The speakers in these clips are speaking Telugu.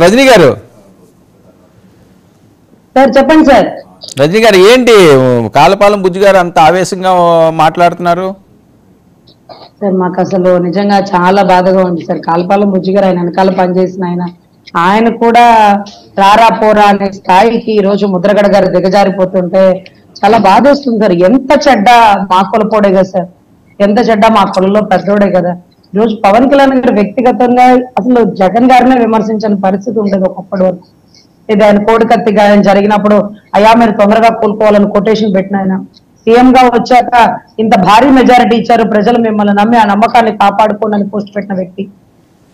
రజనీ గారు సార్ చెప్పండి సార్. రజనీ గారు ఏంటి కాలపాలెం బుజ్జి గారు అంత ఆవేశంగా మాట్లాడుతున్నారు? సార్ మాకు అసలు నిజంగా చాలా బాధగా ఉంది సార్. కాలపాలెం బుజ్జి గారు ఆయన వెనకాల పనిచేసిన ఆయన కూడా రారా పోరా అనే స్థాయికి ఈ రోజు ముద్రగడ గారు దిగజారిపోతుంటే చాలా బాధ వస్తుంది సార్. ఎంత చెడ్డ మా కులపోడే కదా సార్, ఎంత చెడ్డ మా కులంలో పెద్దోడే కదా. ఈ రోజు పవన్ కళ్యాణ్ గారు వ్యక్తిగతంగా అసలు జగన్ గారినే విమర్శించని పరిస్థితి ఉండేది ఒకప్పటి వరకు. ఇది ఆయన కోడికత్తి గాయం జరిగినప్పుడు అయ్యా మీరు తొందరగా కోలుకోవాలని కొటేషన్ పెట్టిన ఆయన సీఎం గా వచ్చాక ఇంత భారీ మెజారిటీ ఇచ్చారు ప్రజలు, మిమ్మల్ని నమ్మి ఆ నమ్మకాన్ని కాపాడుకోండి పోస్ట్ పెట్టిన వ్యక్తి.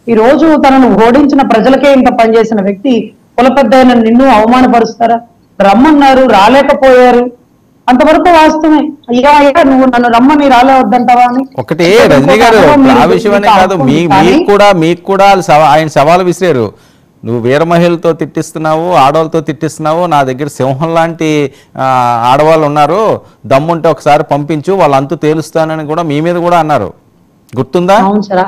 ఈ రోజు తనను ఓడించిన ప్రజలకే ఇంత పనిచేసిన వ్యక్తి కుల పెద్ద నిన్ను అవమానపరుస్తారా? రమ్మన్నారు రాలేకపోయారు, అంతవరకు వాస్తవమే. అయ్యా అయ్యా నువ్వు నన్ను రమ్మని రాలేవద్దంటావా అని ఒకటే. రజనీ గారు ఆ విషయమనే కాదు, మీకు కూడా ఆయన సవాలు విసిరారు. నువ్వు వీర మహిళలతో తిట్టిస్తున్నావు, ఆడవాళ్ళతో తిట్టిస్తున్నావు, నా దగ్గర సింహం లాంటి ఆడవాళ్ళు ఉన్నారు, దమ్ముంటే ఒకసారి పంపించు వాళ్ళంతా తేలుస్తానని కూడా మీ మీద కూడా అన్నారు, గుర్తుందా? అవును సార్.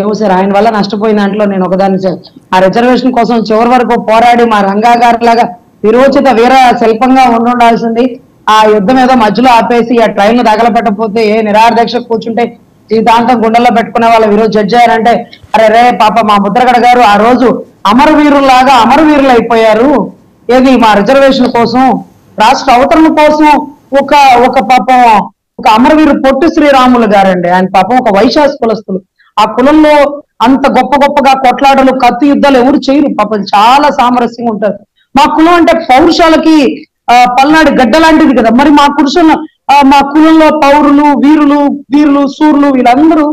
ఏమో సార్, ఆయన వల్ల నష్టపోయిన దాంట్లో నేను ఒకదాన్ని సార్. ఆ రిజర్వేషన్ కోసం చివరి వరకు పోరాడి మా రంగా గారి లాగా విరోచిత వీర శిల్పంగా ఉండాల్సింది ఆ యుద్ధం ఏదో మధ్యలో ఆపేసి ఆ ట్రైన్ తగలపెట్టకపోతే ఏ నిరాదీక్ష కూర్చుంటే జీవితాంతం గుండెల్లో పెట్టుకునే వాళ్ళు ఈరోజు జడ్జి అయ్యారంటే అరే రే పాప మా ముద్రగడ గారు ఆ రోజు అమరవీరులాగా అమరవీరులు అయిపోయారు. ఏది మా రిజర్వేషన్ కోసం, రాష్ట్ర అవతరణ కోసం ఒక పాపం ఒక అమరవీరు పొట్టి శ్రీరాములు గారండి. ఆయన పాపం ఒక వైశాఖ కులస్తులు. ఆ కులంలో అంత గొప్పగా కొట్లాటలు కత్తి యుద్ధాలు ఎవరు చేయరు పాపం, చాలా సామరస్యంగా ఉంటారు. మా కులం అంటే పౌరుషాలకి పల్నాడు గడ్డ లాంటిది కదా. మరి మా కులంలో పౌరులు వీరులు సూర్యులు వీళ్ళందరూ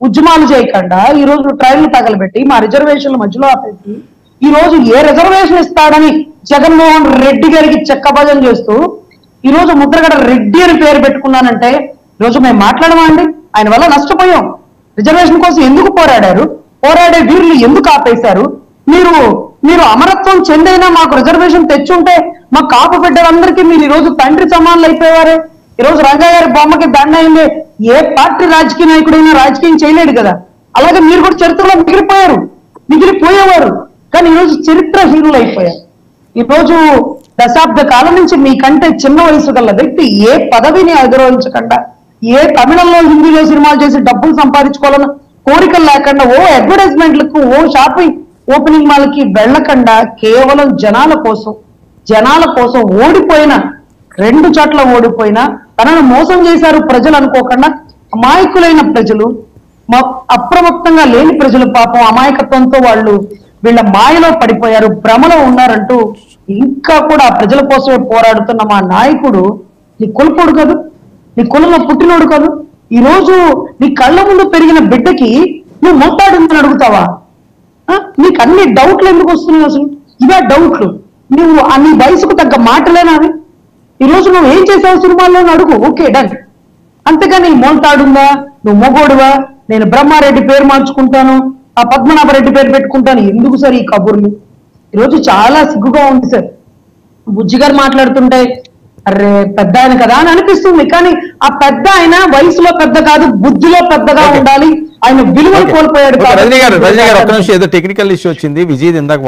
ఉద్యమాలు చేయకుండా ఈ రోజు ట్రైన్లు తగలబెట్టి మా రిజర్వేషన్ల మధ్యలో ఆపేసి ఈ రోజు ఏ రిజర్వేషన్ ఇస్తాడని జగన్మోహన్ రెడ్డి గారికి చెక్కభజన చేస్తూ ఈ రోజు ముద్రగడ రెడ్డి అని పేరు పెట్టుకున్నానంటే ఈ రోజు మేము మాట్లాడమా అండి? ఆయన వల్ల నష్టపోయాం. రిజర్వేషన్ కోసం ఎందుకు పోరాడారు? పోరాడే వీరులు ఎందుకు ఆపేశారు? మీరు అమరత్వం చెందైనా మాకు రిజర్వేషన్ తెచ్చుంటే మా కాపు బిడ్డలందరికీ మీరు ఈ రోజు తండ్రి సమానులు అయిపోయేవారే. ఈ రోజు రంగయ్య గారి బొమ్మకి దండ అయింది. ఏ పార్టీ రాజకీయ నాయకుడైనా రాజకీయం చేయలేడు కదా. అలాగే మీరు కూడా చరిత్రలో మిగిలిపోయేవారు. కానీ ఈరోజు చరిత్ర హీరోలు అయిపోయారు. ఈ రోజు దశాబ్ద కాలం నుంచి మీకంటే చిన్న వయసు గల వ్యక్తి ఏ పదవిని అధిరోహించకుండా, ఏ తమిళంలో హిందీలో సినిమాలు చేసి డబ్బులు సంపాదించుకోవాలన్న కోరికలు లేకుండా, ఓ అడ్వర్టైజ్మెంట్లకు, ఓ షాపింగ్ ఓపెనింగ్ మాల్కి వెళ్లకుండా కేవలం జనాల కోసం ఓడిపోయిన, 2 చోట్ల ఓడిపోయినా తనను మోసం చేశారు ప్రజలు అనుకోకుండా అమాయకులైన ప్రజలు, అప్రమత్తంగా లేని ప్రజలు పాపం అమాయకత్వంతో వీళ్ళ మాయలో పడిపోయారు, భ్రమలో ఉన్నారంటూ ఇంకా కూడా ప్రజల కోసమే పోరాడుతున్న మా నాయకుడు నీ కులపోడు కాదు, నీ కులంలో పుట్టినోడు కాదు. ఈ రోజు నీ కళ్ళ ముందు పెరిగిన బిడ్డకి నువ్వు మొత్తాడుందని అడుగుతావా? నీకు అన్ని డౌట్లు ఎందుకు వస్తున్నాయి? అసలు ఇవే డౌట్లు. నువ్వు నీ వయసుకు తగ్గ మాటలేనా అవి? ఈ రోజు నువ్వు ఏం చేసావు సినిమాల్లో అడుగు, ఓకే డన్. అంతేగాని మోల్తాడుందా, నువ్వు మొగోడువా, నేను బ్రహ్మారెడ్డి పేరు మార్చుకుంటాను, ఆ పద్మనాభరెడ్డి పేరు పెట్టుకుంటాను, ఎందుకు సార్ ఈ కబుర్లు? ఈరోజు చాలా సిగ్గుగా ఉంది సార్. బుజ్జి గారు మాట్లాడుతుంటే అరే పెద్ద ఆయన కదా అని అనిపిస్తుంది. కానీ ఆ పెద్ద ఆయన వయసులో పెద్ద కాదు, బుద్ధిలో పెద్దగా ఉండాలి. ఆయన విలువలు కోల్పోయాడు. రజనీ గారు ఒక్క నిమిషం, ఏదో టెక్నికల్ ఇష్యూ వచ్చింది. విజయ్ ఇందాక